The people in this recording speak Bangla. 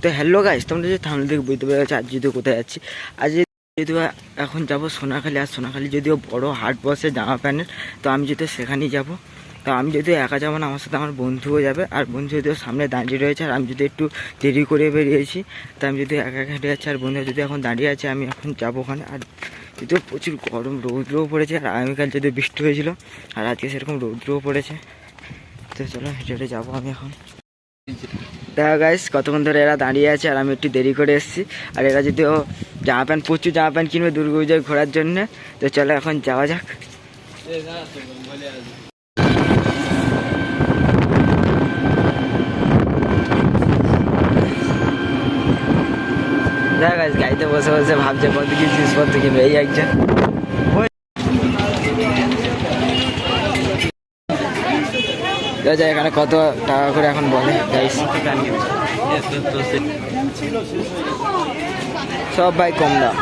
তো হ্যালো গাইস, তোমরা যে থামলে থেকে বুঝতে পেরেছো আজ যদিও কোথায় যাচ্ছি। আজ যদিও এখন যাব সোনাখালি। আর সোনাখালি যদিও বড় হাট বসে জামা প্যান্টের, তো আমি যদিও সেখানেই যাব। তো আমি যদিও একা যাবো না, আমার সাথে আমার বন্ধুও যাবে। আর বন্ধু যদিও সামনে দাঁড়িয়ে রয়েছে, আর আমি যদি একটু দেরি করে বেরিয়েছি, তো আমি যদি একা একা হেঁটে যাচ্ছি, আর বন্ধু যদি এখন দাঁড়িয়ে আছে, আমি এখন যাবো ওখানে। আর যদিও প্রচুর গরম, রৌদ্রও পড়েছে। আর আগামীকাল যদিও বৃষ্টি হয়েছিল, আর আজকে সেরকম রৌদ্রও পড়েছে। তো চলো হেঁটে হেঁটে যাবো আমি এখন। দেখা গাইস কতক্ষণ ধরে এরা দাঁড়িয়ে আছে, আর আমি একটু দেরি করে এসেছি। আর এরা যদিও জামা প্যান্ট, প্রচুর জামা প্যান্ট কিনবে দুর্গাপূজায় ঘোরার জন্য। তো চলো এখন যাওয়া যাক। দেখা গাইস গাড়িতে বসে বসে ভাবছে কত কি জিনিসপত্র কিনবে। এই একজন এখানে কত টাকা করে এখন বলে গাইস। সব ভাই কম দাম।